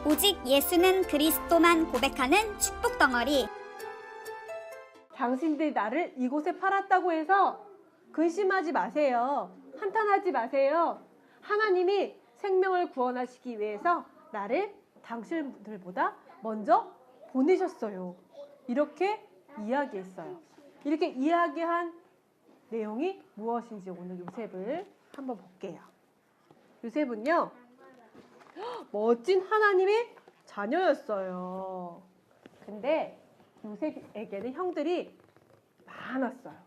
오직 예수는 그리스도만 고백하는 축복 덩어리. 당신들이 나를 이곳에 팔았다고 해서 근심하지 마세요. 한탄하지 마세요. 하나님이 생명을 구원하시기 위해서 나를 당신들보다 먼저 보내셨어요. 이렇게 이야기했어요. 이렇게 이야기한 내용이 무엇인지 오늘 요셉을 한번 볼게요. 요셉은요, 멋진 하나님의 자녀였어요. 근데 요셉에게는 형들이 많았어요.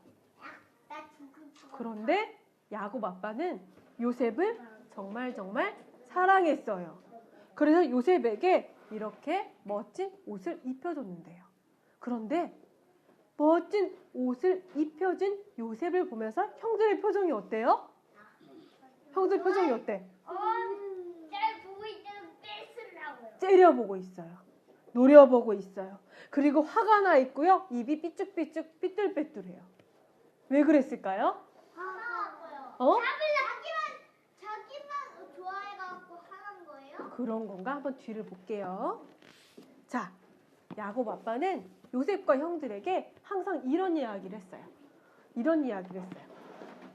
그런데 야곱 아빠는 요셉을 정말 사랑했어요. 그래서 요셉에게 이렇게 멋진 옷을 입혀줬는데요. 그런데 멋진 옷을 입혀준 요셉을 보면서 형들의 표정이 어때요? 형들 표정이 어때? 째려보고 있어요. 노려보고 있어요. 그리고 화가 나 있고요. 입이 삐쭉삐쭉 삐뚤빼뚤해요. 왜 그랬을까요? 자기만 좋아해갖고 하는 거예요? 그런 건가? 한번 뒤를 볼게요. 자, 야곱 아빠는 요셉과 형들에게 항상 이런 이야기를 했어요.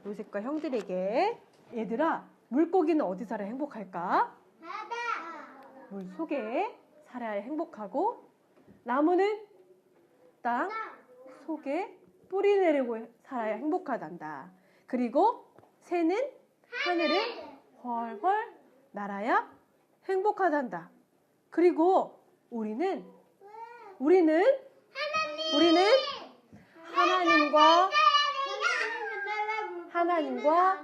요셉과 형들에게, 얘들아, 물고기는 어디 살아야 행복할까? 물 속에 살아야 행복하고, 나무는 땅 속에 뿌리 내리고 살아야 행복하단다. 그리고 새는 하늘을 훨훨 날아야 행복하단다. 그리고 우리는 하나님과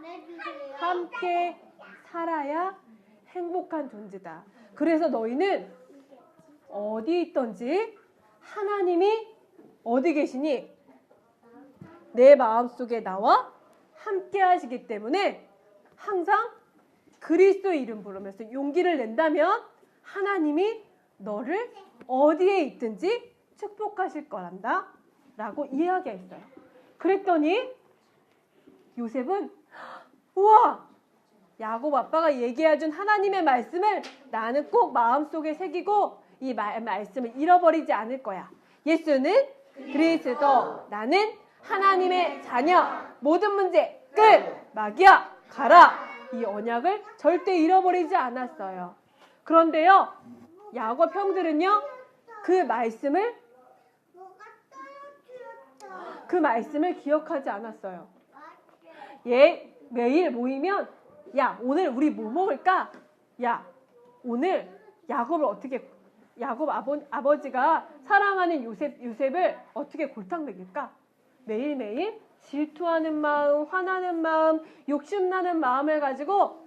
함께 살아야 행복한 존재다. 그래서 너희는 어디 있든지 하나님이 어디 계시니? 내 마음속에 나와 함께 하시기 때문에 항상 그리스도의 이름 부르면서 용기를 낸다면 하나님이 너를 어디에 있든지 축복하실 거란다 라고 이야기했어요. 그랬더니 요셉은 우와! 야곱 아빠가 얘기해준 하나님의 말씀을 나는 꼭 마음속에 새기고 이 말씀을 잃어버리지 않을 거야. 예수는 그리스도, 나는 하나님의 자녀, 모든 문제 끝! 마귀야 가라! 이 언약을 절대 잃어버리지 않았어요. 그런데요, 야곱 형들은요, 그 말씀을 기억하지 않았어요. 매일 모이면 야, 오늘 우리 뭐 먹을까? 야, 오늘 야곱 아버지가 사랑하는 요셉을 어떻게 골탕 먹일까? 매일매일 질투하는 마음, 화나는 마음, 욕심나는 마음을 가지고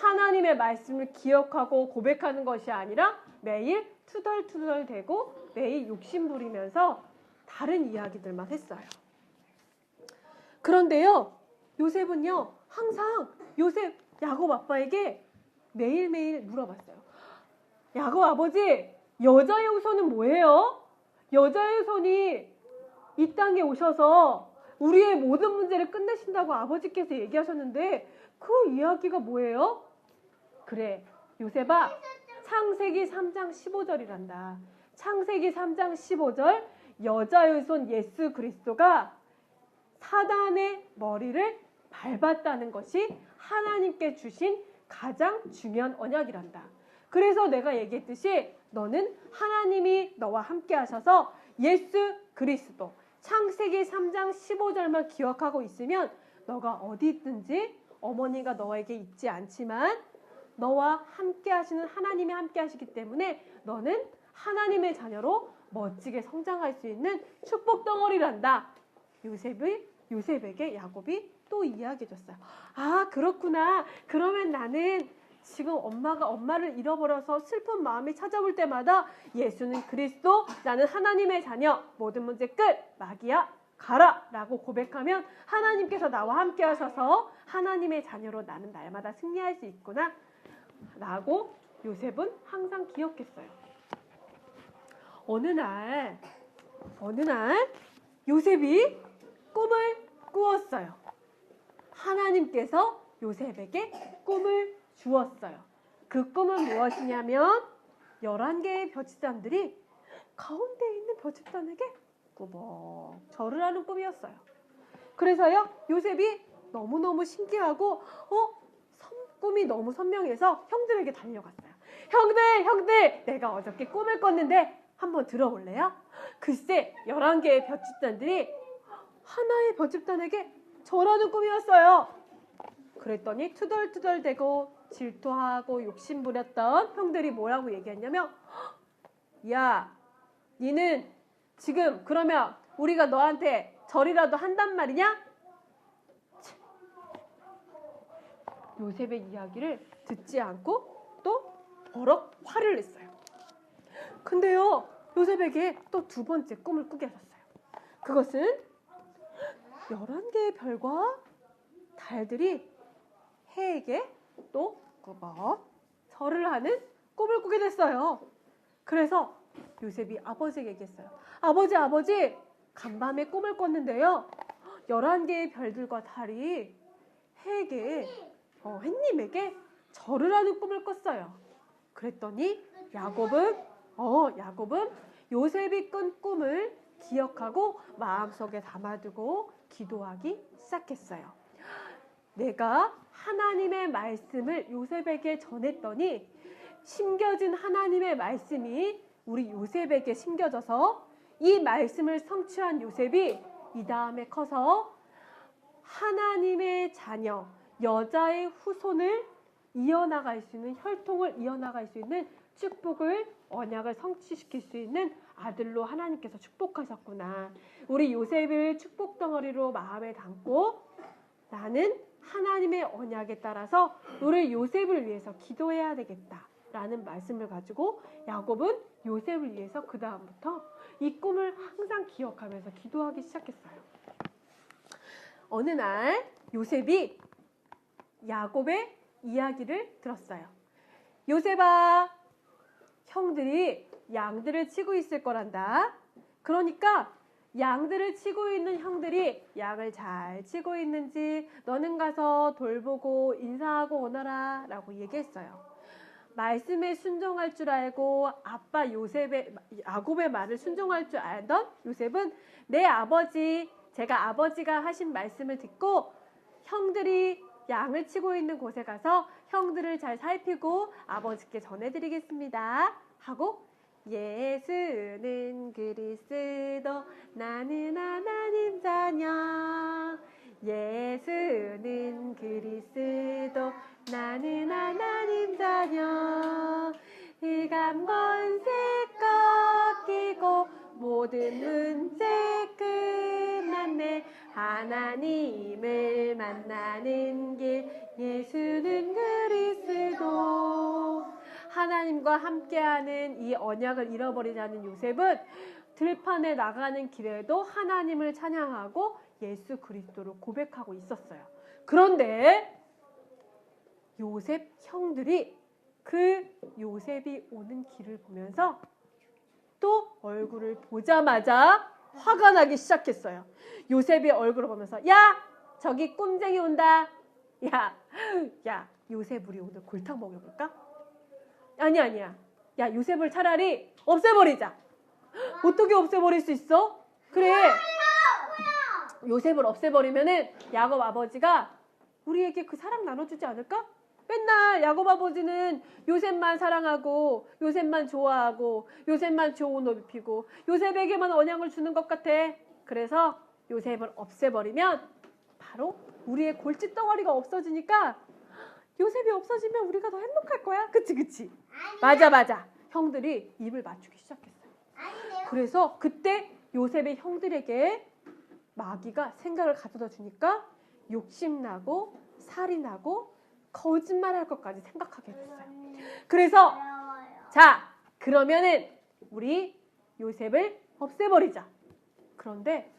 하나님의 말씀을 기억하고 고백하는 것이 아니라 매일 투덜투덜대고 매일 욕심 부리면서 다른 이야기들만 했어요. 그런데요, 요셉은요, 항상 야곱 아빠에게 매일매일 물어봤어요. 야곱 아버지, 여자의 후손은 뭐예요? 여자의 후손이 이 땅에 오셔서 우리의 모든 문제를 끝내신다고 아버지께서 얘기하셨는데 그 이야기가 뭐예요? 그래, 요셉아, 창세기 3장 15절이란다. 창세기 3장 15절, 여자의 후손 예수 그리스도가 사단의 머리를 밟았다는 것이 하나님께 주신 가장 중요한 언약이란다. 그래서 내가 얘기했듯이 너는 하나님이 너와 함께 하셔서 예수 그리스도, 창세기 3장 15절만 기억하고 있으면 너가 어디 있든지 어머니가 너에게 있지 않지만 너와 함께 하시는 하나님이 함께 하시기 때문에 너는 하나님의 자녀로 멋지게 성장할 수 있는 축복 덩어리란다. 요셉에게 야곱이 또 이야기해줬어요. 아, 그렇구나. 그러면 나는 지금 엄마를 잃어버려서 슬픈 마음이 찾아올 때마다 예수는 그리스도, 나는 하나님의 자녀, 모든 문제 끝, 마귀야 가라 라고 고백하면 하나님께서 나와 함께 하셔서 하나님의 자녀로 나는 날마다 승리할 수 있구나 라고 요셉은 항상 기억했어요. 어느 날 요셉이 꿈을 꾸었어요. 하나님께서 요셉에게 꿈을 주었어요. 그 꿈은 무엇이냐면 11개의 벼집단들이 가운데 있는 벼집단에게 꾸벅 절을 하는 꿈이었어요. 그래서요, 요셉이 너무너무 신기하고 꿈이 너무 선명해서 형들에게 달려갔어요. 형들, 내가 어저께 꿈을 꿨는데 한번 들어볼래요? 글쎄, 11개의 벼집단들이 하나의 벼집단에게 절하는 꿈이었어요. 그랬더니 투덜투덜대고 질투하고 욕심부렸던 형들이 뭐라고 얘기했냐면, 야, 니는 지금 그러면 우리가 너한테 절이라도 한단 말이냐? 요셉의 이야기를 듣지 않고 또 버럭 화를 냈어요. 근데요, 요셉에게 또 두 번째 꿈을 꾸게 하셨어요. 그것은 11개의 별과 달들이 해에게 또 꾸벅 절을 하는 꿈을 꾸게 됐어요. 그래서 요셉이 아버지에게 얘기했어요. 아버지, 간밤에 꿈을 꿨는데요. 11개의 별들과 달이 햇님에게 절을 하는 꿈을 꿨어요. 그랬더니 야곱은 요셉이 꾼 꿈을 기억하고 마음속에 담아두고 기도하기 시작했어요. 내가 하나님의 말씀을 요셉에게 전했더니 심겨진 하나님의 말씀이 우리 요셉에게 심겨져서 이 말씀을 성취한 요셉이 이 다음에 커서 하나님의 자녀, 여자의 후손을 이어나갈 수 있는, 혈통을 이어나갈 수 있는 축복을, 언약을 성취시킬 수 있는 아들로 하나님께서 축복하셨구나. 우리 요셉을 축복 덩어리로 마음에 담고 나는 하나님의 언약에 따라서 우리 요셉을 위해서 기도해야 되겠다라는 말씀을 가지고 야곱은 요셉을 위해서 그 다음부터 이 꿈을 항상 기억하면서 기도하기 시작했어요. 어느 날 요셉이 야곱의 이야기를 들었어요. 요셉아, 형들이 양들을 치고 있을 거란다. 그러니까 양들을 치고 있는 형들이 양을 잘 치고 있는지 너는 가서 돌보고 인사하고 오너라 라고 얘기했어요. 말씀에 순종할 줄 알고 아빠 야곱의 말을 순종할 줄 알던 요셉은 제가 아버지가 하신 말씀을 듣고 형들이 양을 치고 있는 곳에 가서 형들을 잘 살피고 아버지께 전해드리겠습니다 하고, 예수는 그리스도 나는 하나님 자녀, 예수는 그리스도 나는 하나님 자녀, 흑암 권세 꺾이고 모든 문제 끝났네, 하나님을 만나는 길 예수는 그리스도. 하나님과 함께하는 이 언약을 잃어버리지 않는 요셉은 들판에 나가는 길에도 하나님을 찬양하고 예수 그리스도를 고백하고 있었어요. 그런데 요셉 형들이 그 요셉이 오는 길을 보면서 또 얼굴을 보자마자 화가 나기 시작했어요. 요셉의 얼굴을 보면서, 야, 저기 꼼쟁이 온다. 야, 요셉 우리 오늘 골탕 먹여볼까? 아니야. 야, 요셉을 차라리 없애버리자. 어떻게 없애버릴 수 있어? 그래. 요셉을 없애버리면은 야곱 아버지가 우리에게 그 사랑 나눠주지 않을까? 맨날 야곱 아버지는 요셉만 사랑하고 요셉만 좋아하고 요셉만 좋은 옷 입히고 요셉에게만 언양을 주는 것 같아. 그래서 요셉을 없애버리면 바로 우리의 골칫덩어리가 없어지니까 요셉이 없어지면 우리가 더 행복할 거야. 그치? 맞아. 형들이 입을 맞추기 시작했어요. 그래서 그때 요셉의 형들에게 마귀가 생각을 가져다 주니까 욕심나고 살인하고 거짓말할 것까지 생각하게 됐어요. 그래서 자, 그러면은 우리 요셉을 없애버리자. 그런데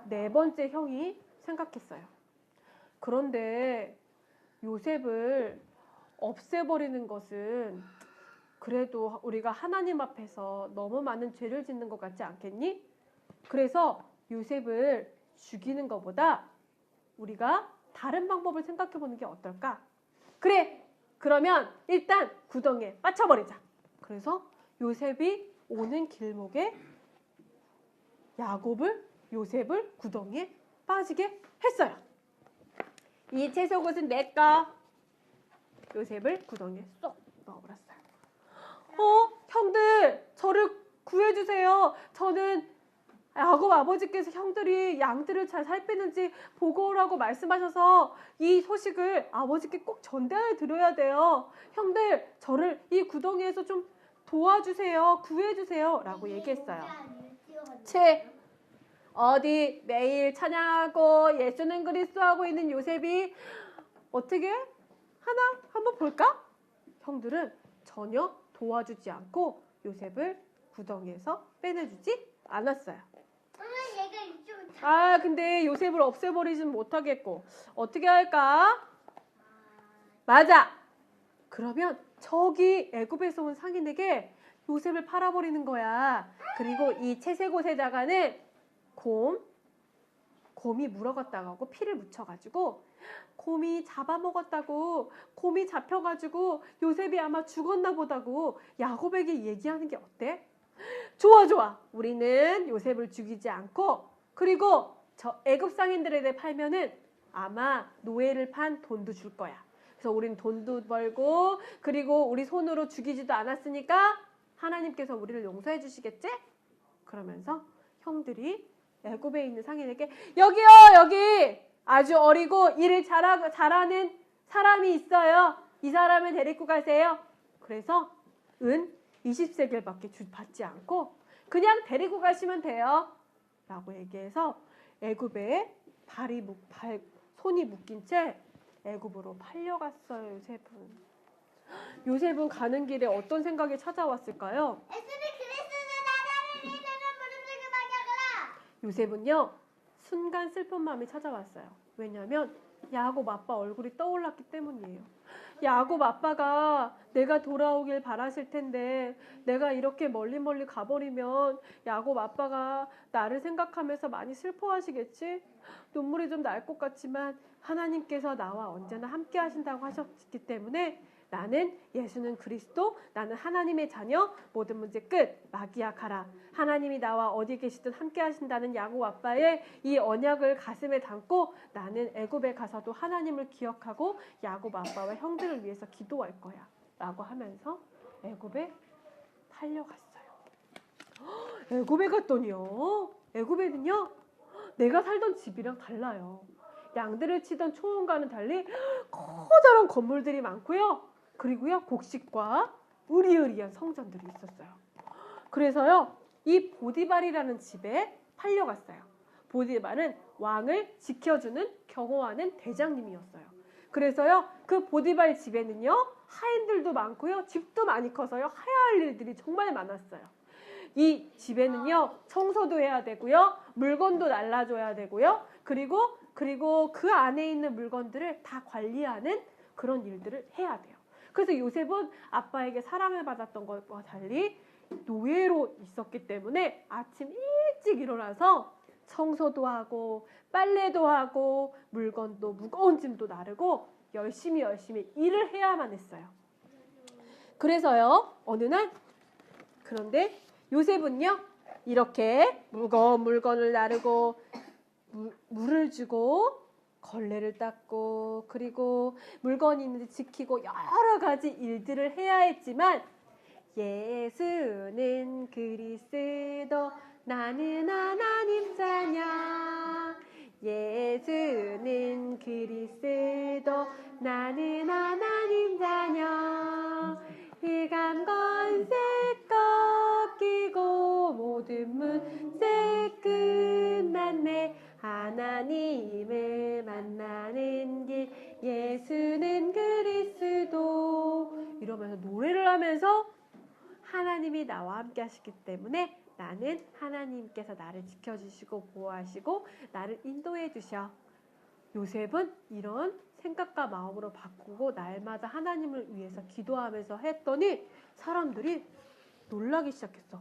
네 번째 형이 생각했어요. 그런데 요셉을 없애버리는 것은 그래도 우리가 하나님 앞에서 너무 많은 죄를 짓는 것 같지 않겠니? 그래서 요셉을 죽이는 것보다 우리가 다른 방법을 생각해 보는 게 어떨까? 그래, 그러면 일단 구덩이에 빠쳐버리자. 그래서 요셉이 오는 길목에 요셉을 구덩이에 빠지게 했어요. 이 채소옷은 내꺼. 요셉을 구덩이에 쏙 넣어버렸어요. 형들, 저를 구해주세요. 저는 야곱 아버지께서 형들이 양들을 잘 살피는지 보고 오라고 말씀하셔서 이 소식을 아버지께 꼭 전달해 드려야 돼요. 형들, 저를 이 구덩이에서 좀 도와주세요. 구해주세요. 라고 얘기했어요. 어디 매일 찬양하고 예수는 그리스도 하고 있는 요셉이 어떻게 하나 한번 볼까? 형들은 전혀 도와주지 않고 요셉을 구덩이에서 빼내주지 않았어요. 근데 요셉을 없애버리진 못하겠고 어떻게 할까? 맞아. 그러면 저기 애굽에서 온 상인에게 요셉을 팔아버리는 거야. 그리고 이 채색옷에다가는 곰이 물어갔다고 피를 묻혀가지고 곰이 잡아먹었다고, 곰이 잡혀가지고 요셉이 아마 죽었나 보다고 야곱에게 얘기하는 게 어때? 좋아. 우리는 요셉을 죽이지 않고 그리고 저 애굽 상인들에게 팔면은 아마 노예를 판 돈도 줄 거야. 그래서 우린 돈도 벌고 그리고 우리 손으로 죽이지도 않았으니까 하나님께서 우리를 용서해 주시겠지? 그러면서 형들이 애굽에 있는 상인에게 여기요, 여기 아주 어리고 일을 잘하는 사람이 있어요. 이 사람을 데리고 가세요. 그래서 은 20세겔밖에 받지 않고 그냥 데리고 가시면 돼요. 라고 얘기해서 애굽에 손이 묶인 채 애굽으로 팔려갔어요. 요셉은 가는 길에 어떤 생각이 찾아왔을까요? 요셉은요 순간 슬픈 마음이 찾아왔어요. 왜냐하면 야곱 아빠 얼굴이 떠올랐기 때문이에요. 야곱 아빠가 내가 돌아오길 바라실 텐데 내가 이렇게 멀리 가버리면 야곱 아빠가 나를 생각하면서 많이 슬퍼하시겠지? 눈물이 좀 날 것 같지만 하나님께서 나와 언제나 함께 하신다고 하셨기 때문에 나는 예수는 그리스도, 나는 하나님의 자녀, 모든 문제 끝, 마귀야 가라. 하나님이 나와 어디 계시든 함께 하신다는 야곱 아빠의 이 언약을 가슴에 담고 나는 애굽에 가서도 하나님을 기억하고 야곱 아빠와 형들을 위해서 기도할 거야. 라고 하면서 애굽에 팔려갔어요. 애굽에 갔더니요. 애굽에는요. 내가 살던 집이랑 달라요. 양들을 치던 초원과는 달리 커다란 건물들이 많고요. 그리고요 곡식과 으리으리한 성전들이 있었어요. 그래서요 이 보디발이라는 집에 팔려갔어요. 보디발은 왕을 지켜주는 경호하는 대장님이었어요. 그래서요 그 보디발 집에는요 하인들도 많고요 집도 많이 커서요 해야 할 일들이 정말 많았어요. 이 집에는요 청소도 해야 되고요 물건도 날라줘야 되고요 그리고 그 안에 있는 물건들을 다 관리하는 그런 일들을 해야 돼요. 그래서 요셉은 아빠에게 사랑을 받았던 것과 달리 노예로 있었기 때문에 아침 일찍 일어나서 청소도 하고 빨래도 하고 물건도 무거운 짐도 나르고 열심히 일을 해야만 했어요. 그래서요 어느 날 그런데 요셉은요 이렇게 무거운 물건을 나르고 물을 주고 걸레를 닦고 그리고 물건이 있는지 지키고 여러 가지 일들을 해야 했지만 예수는 그리스도 나는 하나님 자녀 예수는 그리스도 나는 하나님 자녀 일감 건세 꺾이고 모든 문제 끝났네 하나님을 만나는 길 예수는 그리스도 이러면서 노래를 하면서 하나님이 나와 함께 하시기 때문에 나는 하나님께서 나를 지켜주시고 보호하시고 나를 인도해 주셔. 요셉은 이런 생각과 마음으로 바꾸고 날마다 하나님을 위해서 기도하면서 했더니 사람들이 놀라기 시작했어.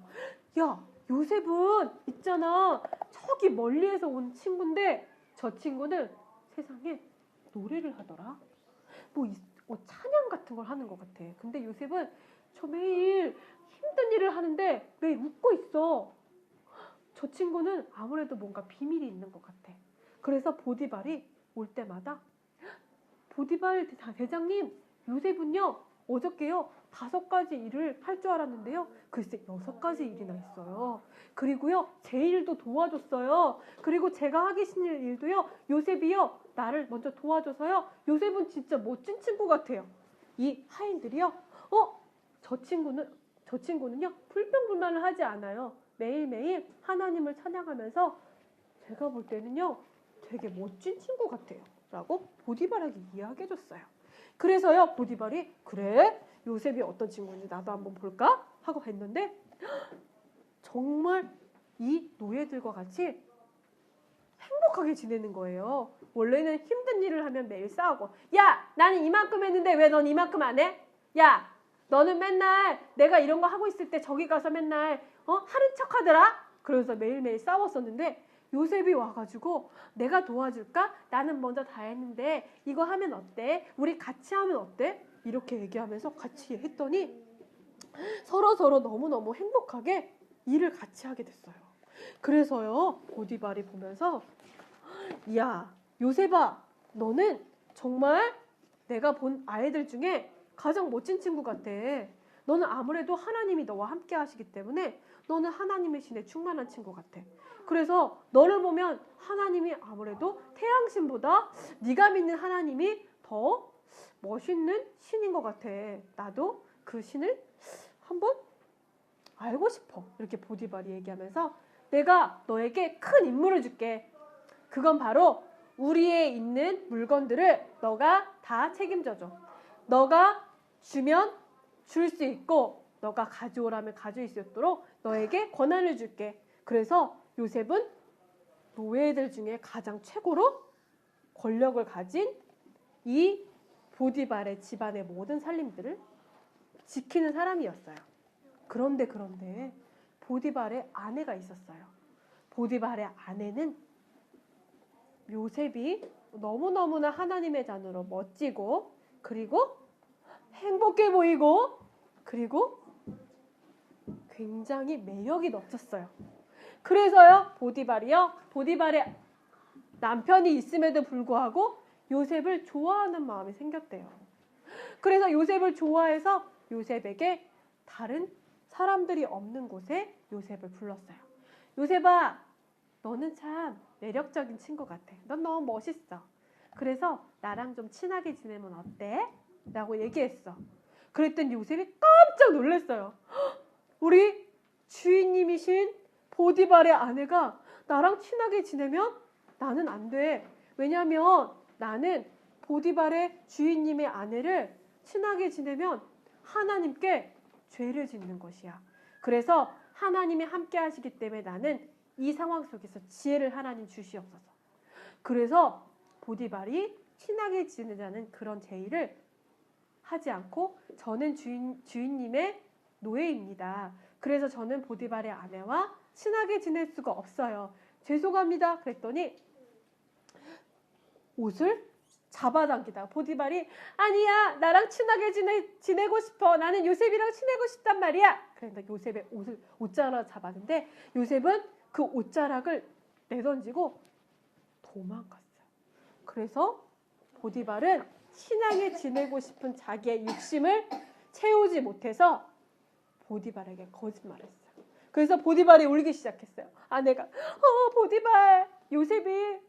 야 요셉은 있잖아 저기 멀리에서 온 친구인데 저 친구는 세상에 노래를 하더라. 뭐 찬양 같은 걸 하는 것 같아. 근데 요셉은 저 매일 힘든 일을 하는데 매일 웃고 있어. 저 친구는 아무래도 뭔가 비밀이 있는 것 같아. 그래서 보디발이 올 때마다 보디발 대장님, 요셉은요 어저께요 5가지 일을 할 줄 알았는데요 글쎄 6가지 일이나 했어요. 그리고요 제 일도 도와줬어요. 그리고 제가 하기 싫은 일도요 요셉이요 나를 먼저 도와줘서요 요셉은 진짜 멋진 친구 같아요. 이 하인들이요 저 친구는요 불평불만을 하지 않아요. 매일매일 하나님을 찬양하면서 제가 볼 때는요 되게 멋진 친구 같아요 라고 보디발에게 이야기해줬어요. 그래서요 보디발이 그래 요셉이 어떤 친구인지 나도 한번 볼까 하고 했는데 정말 이 노예들과 같이 행복하게 지내는 거예요. 원래는 힘든 일을 하면 매일 싸우고 야 나는 이만큼 했는데 왜 넌 이만큼 안 해? 야 너는 맨날 내가 이런 거 하고 있을 때 저기 가서 맨날 하는 척 하더라? 그러면서 매일매일 싸웠었는데 요셉이 와가지고 내가 도와줄까? 나는 먼저 다 했는데 이거 하면 어때? 우리 같이 하면 어때? 이렇게 얘기하면서 같이 했더니 서로 너무너무 행복하게 일을 같이 하게 됐어요. 그래서요 보디발이 보면서 야 요셉아 너는 정말 내가 본 아이들 중에 가장 멋진 친구 같아. 너는 아무래도 하나님이 너와 함께 하시기 때문에 너는 하나님의 신에 충만한 친구 같아. 그래서 너를 보면 하나님이 아무래도 태양신보다 네가 믿는 하나님이 더 멋있는 신인 것 같아. 나도 그 신을 한번 알고 싶어. 이렇게 보디발이 얘기하면서 내가 너에게 큰 임무를 줄게. 그건 바로 우리에 있는 물건들을 너가 다 책임져줘. 너가 주면 줄 수 있고 너가 가져오라면 가져올 수 있도록 너에게 권한을 줄게. 그래서 요셉은 노예들 중에 가장 최고로 권력을 가진 이 보디발의 집안의 모든 살림들을 지키는 사람이었어요. 그런데 보디발의 아내가 있었어요. 보디발의 아내는 요셉이 너무너무나 하나님의 자녀로 멋지고 그리고 행복해 보이고 그리고 굉장히 매력이 넘쳤어요. 그래서요 보디발의 남편이 있음에도 불구하고 요셉을 좋아하는 마음이 생겼대요. 그래서 요셉을 좋아해서 요셉에게 다른 사람들이 없는 곳에 요셉을 불렀어요. 요셉아 너는 참 매력적인 친구 같아. 넌 너무 멋있어. 그래서 나랑 좀 친하게 지내면 어때? 라고 얘기했어. 그랬더니 요셉이 깜짝 놀랐어요. 우리 주인님이신 보디발의 아내가 나랑 친하게 지내면 나는 안 돼. 왜냐면 나는 보디발의 주인님의 아내를 친하게 지내면 하나님께 죄를 짓는 것이야. 그래서 하나님이 함께 하시기 때문에 나는 이 상황 속에서 지혜를 하나님 주시옵소서. 그래서 보디발이 친하게 지내자는 그런 제의를 하지 않고 저는 주인님의 노예입니다. 그래서 저는 보디발의 아내와 친하게 지낼 수가 없어요. 죄송합니다. 그랬더니 옷을 잡아당기다 보디발이 아니야 나랑 친하게 지내고 싶어. 나는 요셉이랑 지내고 싶단 말이야. 그런데 요셉의 옷자락을 잡았는데 요셉은 그 옷자락을 내던지고 도망갔어요. 그래서 보디발은 친하게 지내고 싶은 자기의 욕심을 채우지 못해서 보디발에게 거짓말했어요. 그래서 보디발이 울기 시작했어요. 아내가 보디발 요셉이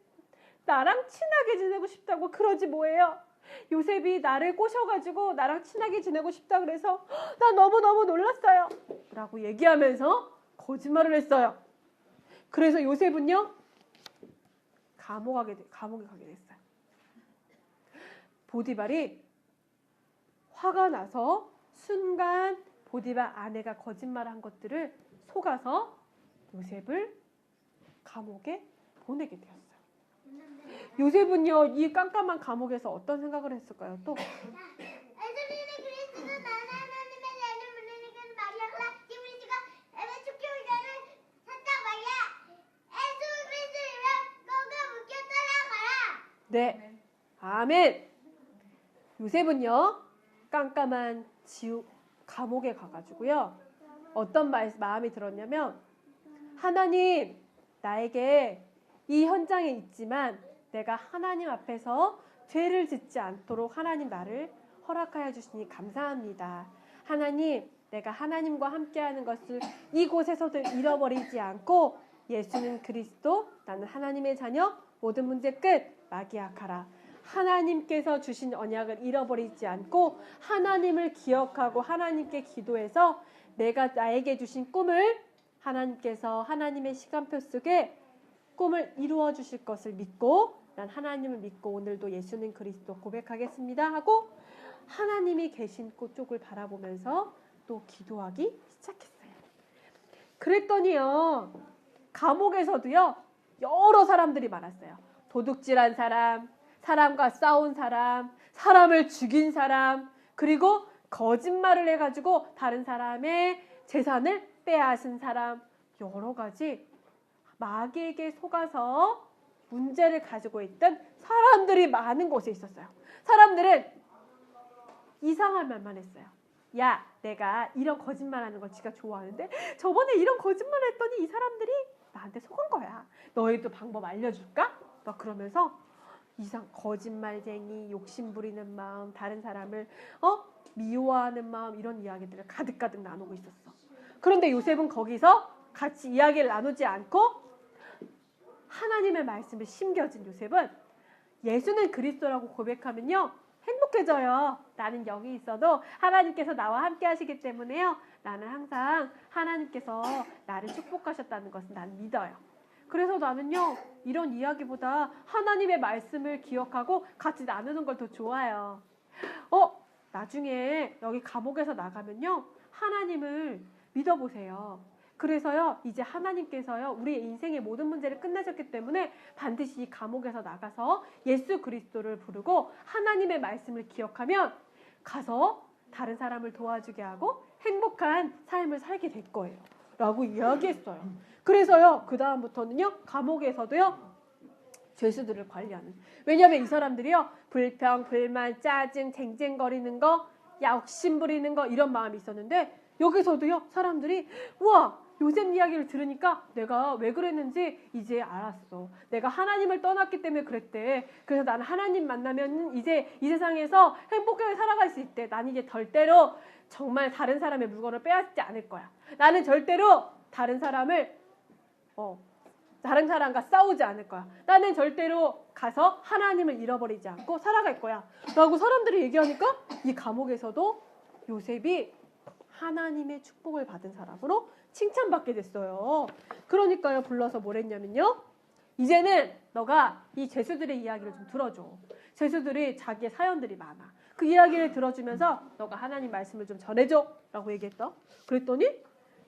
나랑 친하게 지내고 싶다고 그러지 뭐예요. 요셉이 나를 꼬셔가지고 나랑 친하게 지내고 싶다 그래서 나 너무너무 놀랐어요. 라고 얘기하면서 거짓말을 했어요. 그래서 요셉은요 감옥에 가게 됐어요. 보디발이 화가 나서 순간 보디발 아내가 거짓말한 것들을 속아서 요셉을 감옥에 보내게 되었어요. 요셉은요 이 깜깜한 감옥에서 어떤 생각을 했을까요? 또 네, 아멘. 요셉은요 깜깜한 지옥 감옥에 가가지고요. 어떤 마음이 들었냐면 하나님 나에게 이 현장에 있지만 내가 하나님 앞에서 죄를 짓지 않도록 하나님 나를 허락하여 주시니 감사합니다. 하나님 내가 하나님과 함께하는 것을 이곳에서도 잃어버리지 않고 예수는 그리스도 나는 하나님의 자녀 모든 문제 끝 마기약하라. 하나님께서 주신 언약을 잃어버리지 않고 하나님을 기억하고 하나님께 기도해서 내가 나에게 주신 꿈을 하나님께서 하나님의 시간표 속에 꿈을 이루어 주실 것을 믿고 난 하나님을 믿고 오늘도 예수는 그리스도 고백하겠습니다 하고 하나님이 계신 그쪽을 바라보면서 또 기도하기 시작했어요. 그랬더니요 감옥에서도요 여러 사람들이 많았어요. 도둑질한 사람, 사람과 싸운 사람, 사람을 죽인 사람, 그리고 거짓말을 해가지고 다른 사람의 재산을 빼앗은 사람, 여러 가지 마귀에게 속아서 문제를 가지고 있던 사람들이 많은 곳에 있었어요. 사람들은 이상한 말만 했어요. 야, 내가 이런 거짓말하는 거 지가 좋아하는데 저번에 이런 거짓말을 했더니 이 사람들이 나한테 속은 거야. 너희도 방법 알려줄까? 막 그러면서 이상 거짓말쟁이, 욕심 부리는 마음, 다른 사람을 미워하는 마음 이런 이야기들을 가득가득 나누고 있었어. 그런데 요셉은 거기서 같이 이야기를 나누지 않고 하나님의 말씀을 심겨진 요셉은 예수는 그리스도라고 고백하면요 행복해져요. 나는 여기 있어도 하나님께서 나와 함께 하시기 때문에요. 나는 항상 하나님께서 나를 축복하셨다는 것을 난 믿어요. 그래서 나는요 이런 이야기보다 하나님의 말씀을 기억하고 같이 나누는 걸 더 좋아해요. 나중에 여기 감옥에서 나가면요 하나님을 믿어보세요. 그래서요 이제 하나님께서요 우리의 인생의 모든 문제를 끝내셨기 때문에 반드시 이 감옥에서 나가서 예수 그리스도를 부르고 하나님의 말씀을 기억하면 가서 다른 사람을 도와주게 하고 행복한 삶을 살게 될 거예요 라고 이야기했어요. 그래서요 그 다음부터는요 감옥에서도요 죄수들을 관리하는, 왜냐하면 이 사람들이요 불평, 불만, 짜증, 쟁쟁거리는 거, 욕심 부리는 거 이런 마음이 있었는데 여기서도요 사람들이 우와 요셉 이야기를 들으니까 내가 왜 그랬는지 이제 알았어. 내가 하나님을 떠났기 때문에 그랬대. 그래서 나는 하나님 만나면 이제 이 세상에서 행복하게 살아갈 수 있대. 난 이제 절대로 정말 다른 사람의 물건을 빼앗지 않을 거야. 나는 절대로 다른 사람과 싸우지 않을 거야. 나는 절대로 가서 하나님을 잃어버리지 않고 살아갈 거야 라고 사람들이 얘기하니까 이 감옥에서도 요셉이 하나님의 축복을 받은 사람으로 칭찬받게 됐어요. 그러니까요 불러서 뭘 했냐면요 이제는 너가 이 죄수들의 이야기를 좀 들어줘. 죄수들이 자기의 사연들이 많아. 그 이야기를 들어주면서 너가 하나님 말씀을 좀 전해줘 라고 얘기했다. 그랬더니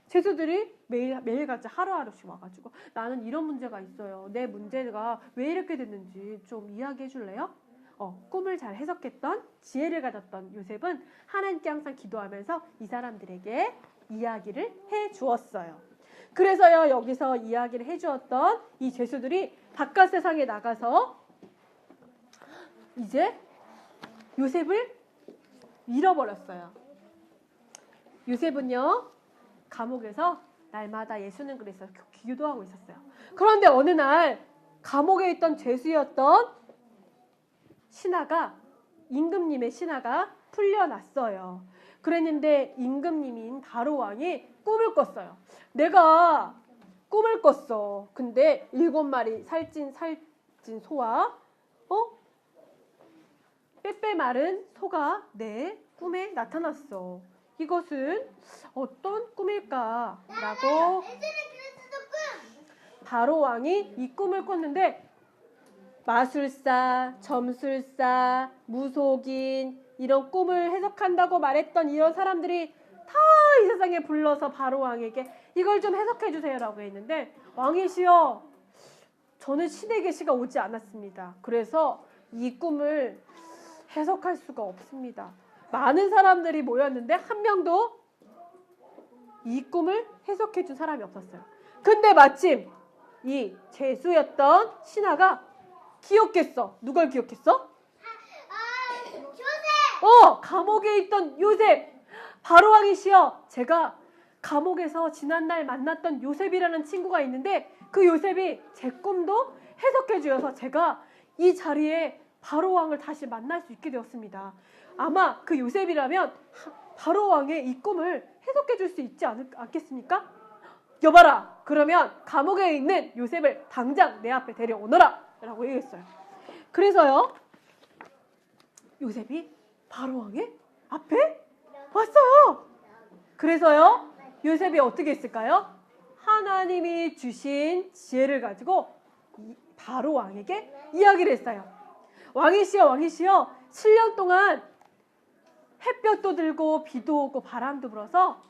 죄수들이 매일같이 하루하루씩 와가지고 나는 이런 문제가 있어요. 내 문제가 왜 이렇게 됐는지 좀 이야기해 줄래요? 꿈을 잘 해석했던 지혜를 가졌던 요셉은 하나님께 항상 기도하면서 이 사람들에게 이야기를 해 주었어요. 그래서요 여기서 이야기를 해 주었던 이 죄수들이 바깥 세상에 나가서 이제 요셉을 잃어버렸어요. 요셉은요 감옥에서 날마다 예수는 그리스도 기도하고 있었어요. 그런데 어느 날 감옥에 있던 죄수였던 신하가 임금님의 신하가 풀려났어요. 그랬는데 임금님인 바로 왕이 꿈을 꿨어요. 내가 꿈을 꿨어. 근데 7마리 살찐 소와 빼빼 마른 소가 내 꿈에 나타났어. 이것은 어떤 꿈일까? 라고 바로 왕이 이 꿈을 꿨는데 마술사, 점술사, 무속인 이런 꿈을 해석한다고 말했던 이런 사람들이 다 이 세상에 불러서 바로 왕에게 이걸 좀 해석해 주세요 라고 했는데 왕이시여 저는 신의 계시가 오지 않았습니다. 그래서 이 꿈을 해석할 수가 없습니다. 많은 사람들이 모였는데 한 명도 이 꿈을 해석해 준 사람이 없었어요. 근데 마침 이 죄수였던 신하가 기억했어. 누굴 기억했어? 조셉! 감옥에 있던 요셉, 바로왕이시여, 제가 감옥에서 지난날 만났던 요셉이라는 친구가 있는데 그 요셉이 제 꿈도 해석해 주어서 제가 이 자리에 바로왕을 다시 만날 수 있게 되었습니다. 아마 그 요셉이라면 바로왕의 이 꿈을 해석해 줄 수 있지 않겠습니까? 여봐라, 그러면 감옥에 있는 요셉을 당장 내 앞에 데려오너라 라고 얘기했어요. 그래서요, 요셉이 바로왕의 앞에 왔어요. 그래서요, 요셉이 어떻게 했을까요? 하나님이 주신 지혜를 가지고 바로왕에게 이야기를 했어요. 왕이시여, 왕이시여, 7년 동안 햇볕도 들고 비도 오고 바람도 불어서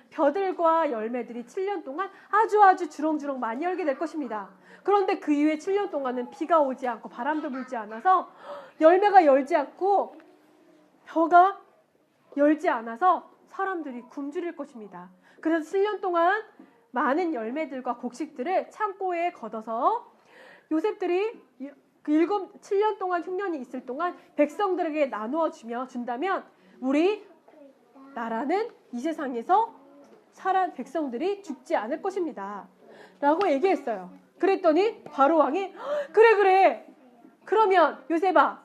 벼들과 열매들이 7년 동안 아주 주렁주렁 많이 열게 될 것입니다. 그런데 그 이후에 7년 동안은 비가 오지 않고 바람도 불지 않아서 열매가 열지 않고 벼가 열지 않아서 사람들이 굶주릴 것입니다. 그래서 7년 동안 많은 열매들과 곡식들을 창고에 걷어서 요셉들이 7년 동안 흉년이 있을 동안 백성들에게 나누어 준다면 우리 나라는 이 세상에서 백성들이 죽지 않을 것입니다 라고 얘기했어요. 그랬더니 바로왕이 그래 그러면 요셉아,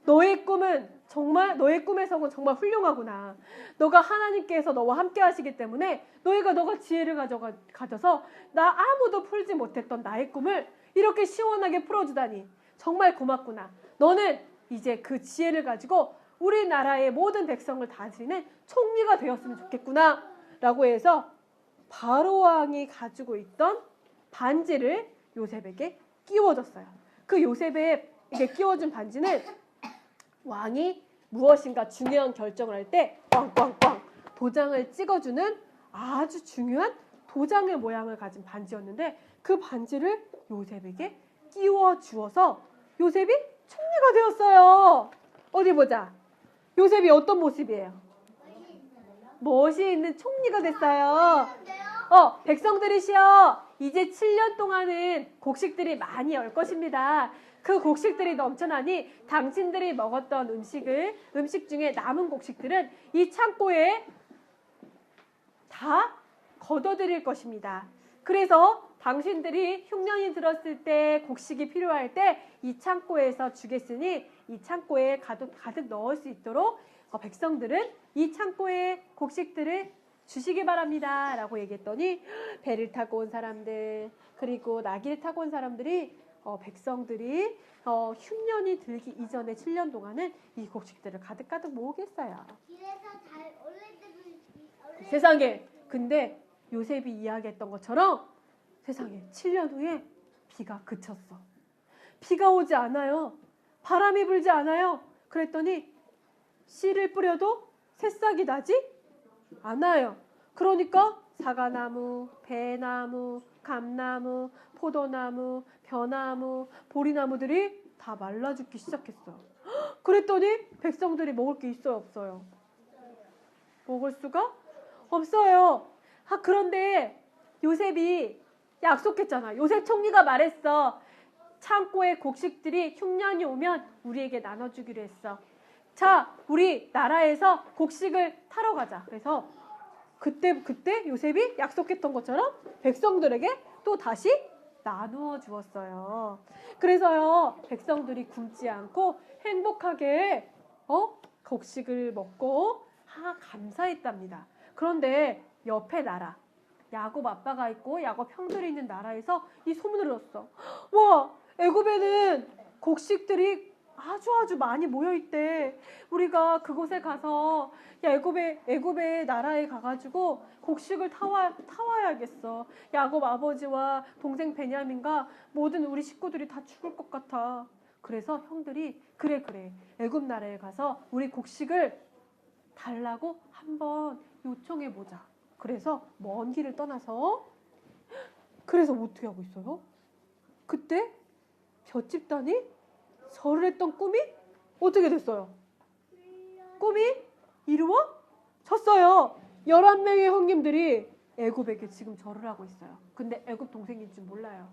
너의 꿈에서는 정말 훌륭하구나. 너가 하나님께서 너와 함께 하시기 때문에 너가 지혜를 가져서 나 아무도 풀지 못했던 나의 꿈을 이렇게 시원하게 풀어주다니 정말 고맙구나. 너는 이제 그 지혜를 가지고 우리나라의 모든 백성을 다스리는 총리가 되었으면 좋겠구나 라고 해서 바로왕이 가지고 있던 반지를 요셉에게 끼워줬어요. 그 요셉에게 끼워준 반지는 왕이 무엇인가 중요한 결정을 할 때 꽝꽝꽝 도장을 찍어주는 아주 중요한 도장의 모양을 가진 반지였는데 그 반지를 요셉에게 끼워주어서 요셉이 총리가 되었어요. 어디 보자. 요셉이 어떤 모습이에요? 멋이 있는 총리가 됐어요. 백성들이시여, 이제 7년 동안은 곡식들이 많이 열 것입니다. 그 곡식들이 넘쳐나니 당신들이 먹었던 음식 중에 남은 곡식들은 이 창고에 다 걷어들일 것입니다. 그래서 당신들이 흉년이 들었을 때 곡식이 필요할 때 이 창고에서 주겠으니 이 창고에 가득 넣을 수 있도록 백성들은 이 창고에 곡식들을 주시기 바랍니다 라고 얘기했더니 배를 타고 온 사람들 그리고 나귀를 타고 온 사람들이 백성들이 흉년이 들기 이전에 7년 동안은 이 곡식들을 가득 모으겠어요. 길에서 잘 올릴 때도 세상에, 근데 요셉이 이야기했던 것처럼 세상에 7년 후에 비가 그쳤어. 비가 오지 않아요. 바람이 불지 않아요. 그랬더니 씨를 뿌려도 새싹이 나지 않아요. 그러니까 사과나무, 배나무, 감나무, 포도나무, 벼나무, 보리나무들이 다 말라 죽기 시작했어요. 그랬더니 백성들이 먹을 게 있어요, 없어요? 먹을 수가 없어요. 그런데 요셉이 약속했잖아. 요셉 총리가 말했어. 창고에 곡식들이 흉년이 오면 우리에게 나눠주기로 했어. 자, 우리 나라에서 곡식을 타러 가자. 그래서 그때 요셉이 약속했던 것처럼 백성들에게 또 다시 나누어 주었어요. 그래서요, 백성들이 굶지 않고 행복하게 곡식을 먹고 감사했답니다. 그런데 옆에 나라, 야곱 아빠가 있고 야곱 형들이 있는 나라에서 이 소문을 들었어. 와, 애굽에는 곡식들이 아주 많이 모여 있대. 우리가 그곳에 가서 애굽의 나라에 가가지고 곡식을 타와야겠어. 야곱 아버지와 동생 베냐민과 모든 우리 식구들이 다 죽을 것 같아. 그래서 형들이 그래 애굽 나라에 가서 우리 곡식을 달라고 한번 요청해 보자. 그래서 먼 길을 떠나서 그래서 어떻게 하고 있어요? 그때 볏집단이 절을 했던 꿈이 어떻게 됐어요? 꿈이 이루어졌어요. 11명의 형님들이 애굽에게 지금 절을 하고 있어요. 근데 애굽 동생인 줄 몰라요.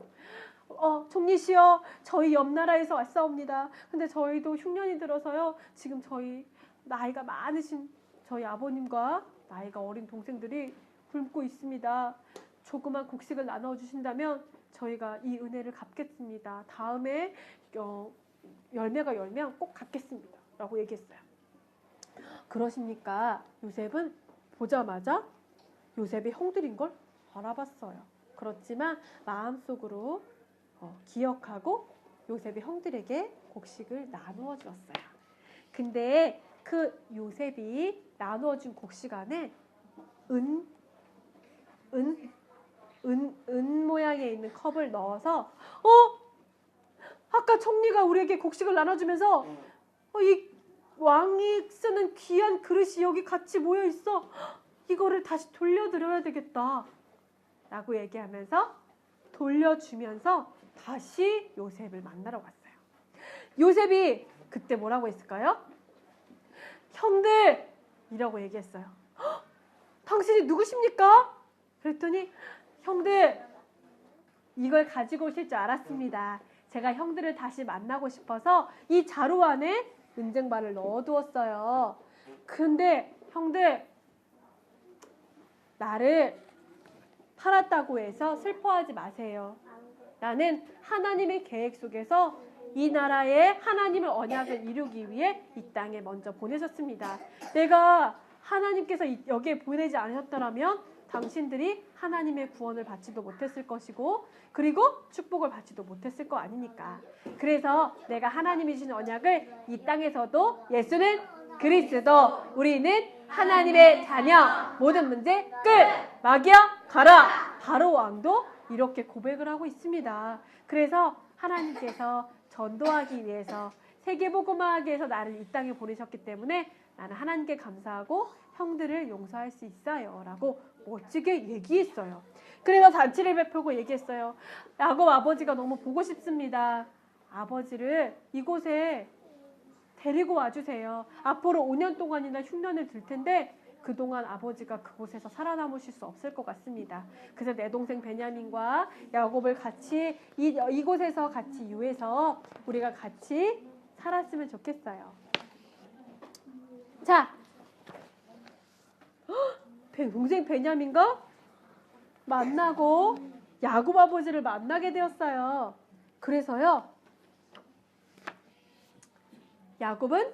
총리시여, 저희 옆 나라에서 왔사옵니다. 근데 저희도 흉년이 들어서요, 지금 저희 나이가 많으신 저희 아버님과 나이가 어린 동생들이 굶고 있습니다. 조그만 곡식을 나눠 주신다면 저희가 이 은혜를 갚겠습니다. 다음에 열매가 열면 꼭 갚겠습니다. 라고 얘기했어요. 그러십니까? 요셉은 보자마자 요셉의 형들인 걸 알아봤어요. 그렇지만 마음속으로 기억하고 요셉의 형들에게 곡식을 나누어 주었어요. 근데 그 요셉이 나누어 준 곡식 안에 은 모양에 있는 컵을 넣어서 아까 총리가 우리에게 곡식을 나눠주면서 이 왕이 쓰는 귀한 그릇이 여기 같이 모여 있어. 이거를 다시 돌려드려야 되겠다 라고 얘기하면서 돌려주면서 다시 요셉을 만나러 갔어요. 요셉이 그때 뭐라고 했을까요? 형들! 이라고 얘기했어요. 당신이 누구십니까? 그랬더니 형들, 이걸 가지고 오실 줄 알았습니다. 제가 형들을 다시 만나고 싶어서 이 자루 안에 은쟁반을 넣어두었어요. 근데 형들, 나를 팔았다고 해서 슬퍼하지 마세요. 나는 하나님의 계획 속에서 이 나라에 하나님의 언약을 이루기 위해 이 땅에 먼저 보내셨습니다. 내가 하나님께서 여기에 보내지 않으셨더라면 당신들이 하나님의 구원을 받지도 못했을 것이고 그리고 축복을 받지도 못했을 거 아니니까. 그래서 내가 하나님이 주신 언약을 이 땅에서도 예수는 그리스도, 우리는 하나님의 자녀, 모든 문제 끝! 마귀야 가라! 바로 왕도 이렇게 고백을 하고 있습니다. 그래서 하나님께서 전도하기 위해서 세계복음화하기 위해서 나를 이 땅에 보내셨기 때문에 나는 하나님께 감사하고 형들을 용서할 수 있어요 라고 멋지게 얘기했어요. 그래서 잔치를 베풀고 얘기했어요. 야곱 아버지가 너무 보고 싶습니다. 아버지를 이곳에 데리고 와주세요. 앞으로 5년 동안이나 흉년을 들 텐데 그동안 아버지가 그곳에서 살아남으실 수 없을 것 같습니다. 그래서 내 동생 베냐민과 야곱을 같이 이곳에서 같이 유해서 우리가 같이 살았으면 좋겠어요. 자, 동생 베냐민과 만나고 야곱 아버지를 만나게 되었어요. 그래서요, 야곱은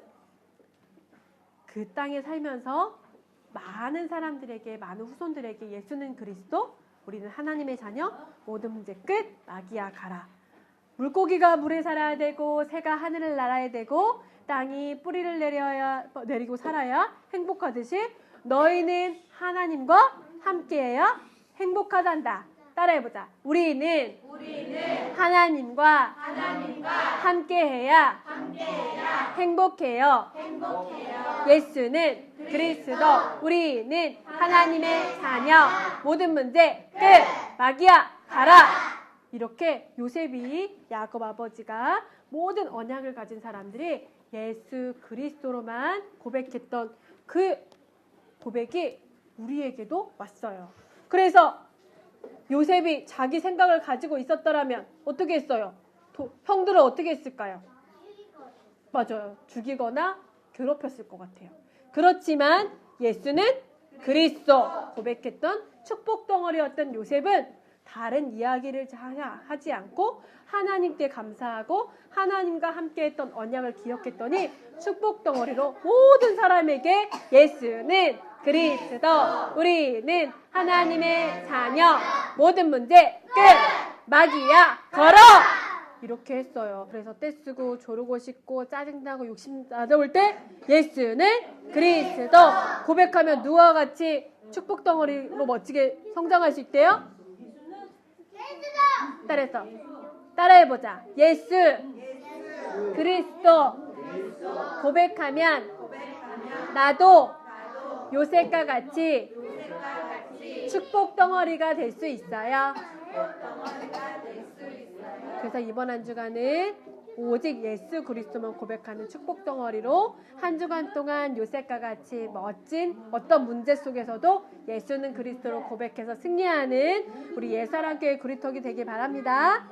그 땅에 살면서 많은 사람들에게, 많은 후손들에게 예수는 그리스도, 우리는 하나님의 자녀, 모든 문제 끝, 마귀야 가라. 물고기가 물에 살아야 되고 새가 하늘을 날아야 되고 땅이 뿌리를 내리고 살아야 행복하듯이 너희는 하나님과 함께해야 행복하단다. 따라해보자. 우리는 하나님과 함께해야 행복해요. 예수는 그리스도, 우리는 하나님의 자녀, 모든 문제 끝, 마귀야 가라. 이렇게 요셉이, 야곱 아버지가 모든 언약을 가진 사람들이 예수 그리스도로만 고백했던 그 고백이 우리에게도 왔어요. 그래서 요셉이 자기 생각을 가지고 있었더라면 어떻게 했어요? 형들을 어떻게 했을까요? 맞아요. 죽이거나 괴롭혔을 것 같아요. 그렇지만 예수는 그리스도 고백했던 축복 덩어리였던 요셉은 다른 이야기를 하지 않고 하나님께 감사하고 하나님과 함께했던 언약을 기억했더니 축복 덩어리로 모든 사람에게 예수는 그리스도, 우리는 하나님의 자녀, 모든 문제 끝, 마귀야 걸어! 이렇게 했어요. 그래서 떼쓰고 조르고 싶고 짜증나고 욕심 나올 때 예수는 그리스도 고백하면 누구와 같이 축복 덩어리로 멋지게 성장할 수 있대요? 따라서 따라해보자. 예수 그리스도 고백하면 나도 요셉과 같이 축복 덩어리가 될 수 있어요. 그래서 이번 한 주간은 오직 예수 그리스도만 고백하는 축복 덩어리로 한 주간 동안 요셉과 같이 멋진 어떤 문제 속에서도 예수는 그리스도로 고백해서 승리하는 우리 예사랑교회 구리톡이 되길 바랍니다.